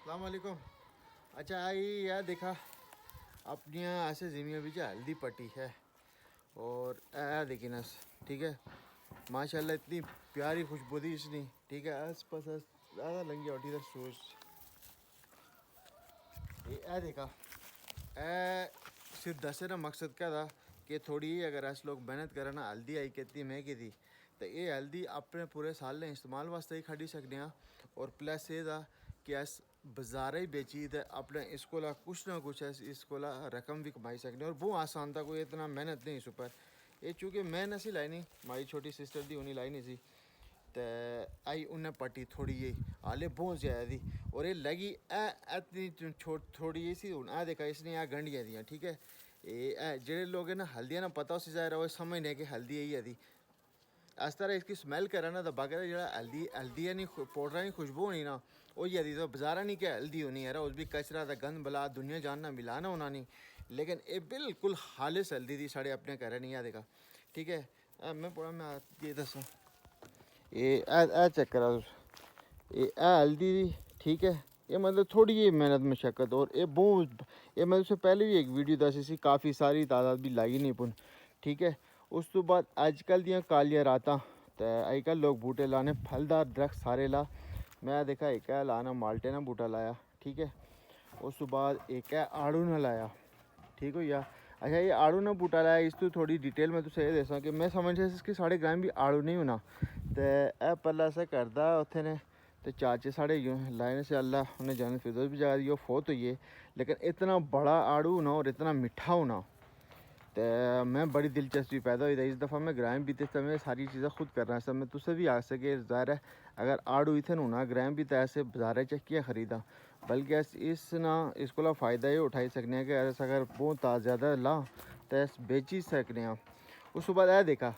अस्सलाम वालेकुम। अच्छा आई यह देखा अपनी ऐसे ज़मीन भी हल्दी पट्टी है और देखी ना, ठीक है, माशाल्लाह इतनी प्यारी खुशबू थी इसने, ठीक है। आस पास ज़्यादा लंगी उठी था सोच ये देखा सिर्फ दस ना मकसद क्या था कि थोड़ी अगर ऐसे लोग मेहनत करें ना, हल्दी आई कितनी महंगी थी तो ये हल्दी अपने पूरे साल ने इस्तेमाल वास्ते ही खड़ी सकने हैं। और प्लस ये था कि अस बाजार ही बेची तो अपने इसको ला कुछ ना कुछ इसको ला रकम भी कमाई सकने। और बहुत आसान था, कोई इतना मेहनत नहीं इस ऊपर। ये चूँकि मैं नसी लाई नहीं, हमारी छोटी सिस्टर थी उन्हें लाई नहीं सी तो आई उन्हें पट्टी थोड़ी जी हाले बहुत ज़्यादा थी और ये लगी इतनी थोड़ी जी सी। हूँ देखा इसने यहाँ गंढियाँ दियाँ, ठीक है। ये जेडे लोग है ना हल्दियाँ ना पता उसी जाए रहा वो समझने कि हल्दी यही है थी। इस तरह इसकी स्मैल करा ना तो बाकी जो हल्दी है नहीं पाउडर नहीं खुशबू होनी ना वो ही थी। तो बाजारा नहीं क्या हल्दी होनी है उस भी कचरा था गंद बला दुनिया जानना मिलाना होना नहीं, लेकिन ये बिल्कुल खालिश हल्दी थी साढ़े अपने घर नहीं। आ देखा, ठीक है। मैं पढ़ा मैं ये दसा ये चेक करा ये हल्दी थी, ठीक है। ये मतलब थोड़ी जी मेहनत मशक्क़त और ये बहुत ये मैं उससे पहले भी एक वीडियो दसी सी काफ़ी सारी तादाद भी लाई नहीं पुन, ठीक है। उस तो बाद अजकल दियाँ कालियाँ रातां तो अजकल लोग बूटे लाने फलदार दरख्त सारे ला। मैं देखा एक है लाना माल्टे ना बूटा लाया, ठीक है। उस तो बाद एक है आड़ू ना लाया, ठीक हो गया। अच्छा ये आड़ू ना बूटा लाया इस तो थोड़ी डिटेल में तुझे ये दसा कि मैं समझ इसके साढ़े ग्राम भी आड़ू नहीं होना तो यह पहला ऐसा करता उत्थे ने तो चाचे साढ़े लाइन से अल्लाह उन्हें जान फिरदौस भी जा दी फोत हुई है। लेकिन इतना बड़ा आड़ू होना और इतना मिठा होना तो मैं बड़ी दिलचस्पी पैदा हुई थी। इस दफ़ा मैं ग्राम भी तो मैं सारी चीज़ें खुद कर रहा सब मैं तुझसे भी आ सके ज़ाहिर है अगर आड़ू इतने होना ग्राम भी तो ऐसे बाजार चक्कियाँ ख़रीदा बल्कि इस ना इसको ला फ़ायदा ये उठाई सकने कि अगर बहुत ज़्यादा ला तो बेची सकने। उस बाद यह देखा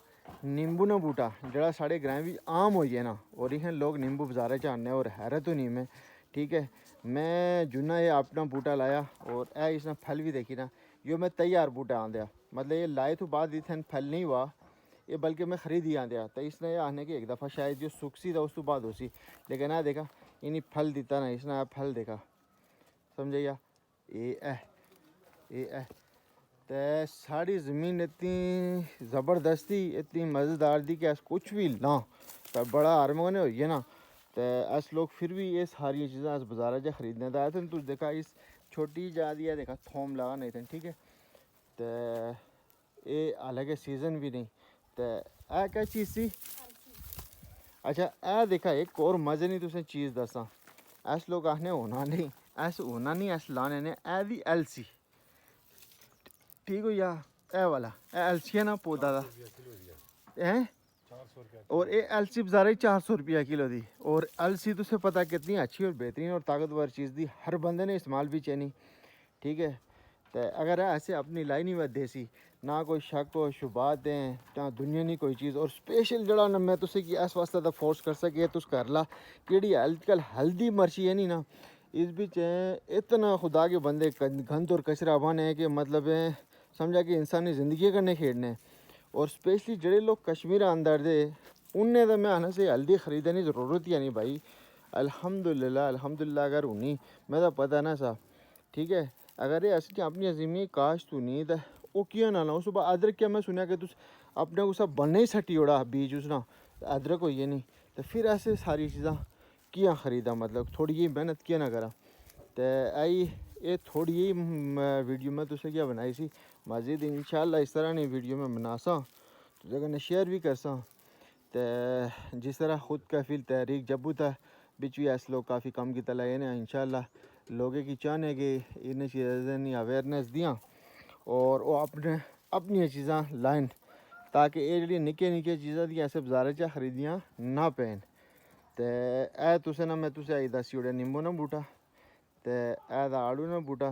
नींबू ना बूटा जरा साढ़े ग्राम भी आम हो है ना और इन्हें लोग नींबू बाजार च आने और हैरत तो नहीं मैं, ठीक है। मैं जुना ये अपना बूटा लाया और इसने फल भी देखी ना यो मैं तैयार बूटा आंदिया मतलब ये लाए तो बाद इतने फल नहीं हुआ ये बल्कि मैं ख़रीद ही आंदिया तो इसने आने के एक दफ़ा शायद जो सुखसी था उस तो बाद होसी। लेकिन आ देखा इन्हीं फल दिता ना इसने फल देखा समझिया ये तो साड़ी ज़मीन इतनी ज़बरदस्ती इतनी मज़ेदार थी कि अस कुछ भी ना तो बड़ा हारमोने हो गया ना तो अस लोग फिर भी ये सारी चीज़ें अस बाजार से ख़रीदने तो आए थे। तुझ देखा इस छोटी जा दिया देखा थोम लगा नहीं थे, ठीक है। तो ये हालांकि सीज़न भी नहीं तो आ क्या चीज़ सी। अच्छा ए देखा एक और मज़े नहीं तुसें चीज़ दसा अस लोग आखने होना नहीं अस होना नहीं अस लाने ने ए दी अलसी, ठीक हो या ए वाला अलसी है ना पौधा था हैं और ये अलसी बाजार 400 रुपया किलो दी। और अलसी तुझे पता कितनी अच्छी और बेहतरीन और ताकतवर चीज़ दी हर बंदे ने इस्तेमाल भी चाहिए, ठीक है। तो अगर ऐसे अपनी लाई नहीं वह देसी ना कोई शक हो शुबात हैं ना दुनिया नहीं कोई चीज़ और स्पेशल जड़ा ना मैं तुझे कि इस वास्ते तो फोर्स कर सके तुस कर ला कि अजकल हल्दी मर्ची है नहीं ना इस बीच इतना खुदा के बंदे गंद और कचरा बने कि मतलब समझा कि इंसानी ज़िंदगी करने खेड़ने। और स्पेशली जड़े लोग कश्मीर अंदर दे उन्हें तो मैं आना से हल्दी ख़रीदने की ज़रूरत ही नहीं भाई। अल्हम्दुलिल्लाह अगर उन्हीं मैं तो पता ना सा, ठीक है। अगर ये असली अपनी ज़मीन काश तू नहीं तो वो क्यों ना लाऊँ सुबह अदरक क्या मैं सुना कि तुस अपने को सब बनने ही सटी ओड़ा बीज उसना अदरक हो ये नहीं तो फिर ऐसे सारी चीज़ें किया ख़रीदा मतलब थोड़ी जी मेहनत किया ना करा तो आई ये थोड़ी ही वीडियो में तुझे क्या बनाई सी मज़ीद इंशाल्लाह इस तरह नहीं वीडियो में बनासा तुझे कन्नै शेयर भी करसा। तो जिस तरह खुद कफील तहरीक जब्बू था बिच भी ऐसे लोग काफ़ी कम की तला ना इंशाल्लाह लोगों की चाहने कि इन चीज़ें अवेयरनेस दियाँ और वो अपने अपनी चीज़ें लाइन ताकि ये जी निक्के निक्के चीज़ां दी ऐसे बाजार च खरीदियां ना पैन। तो ए तुसें ना मैं तुसें आई दसी ओड़ेआ नींबू ना बूटा तो एदा आड़ू ना बूटा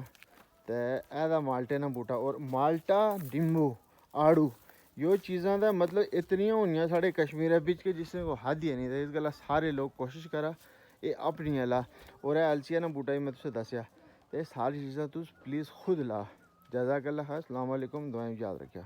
तो एदा माल्टे ना बूटा और माल्टा नींबू आड़ू यो चीज़ां दा मतलब इतनियां होनियां साढ़े कश्मीर बिच के जिसने को हद ही नहीं था। इस गल्ला सारे लोग कोशिश करा ये अपनी ला और अलसिया ना बूटा ही मैं तुसें दसिया तो ये सारी चीज़ां तुस प्लीज़ खुद ला। जज़ाकल्लाह खैर, अस्सलाम वालेकुम, दुआएं याद रखिया।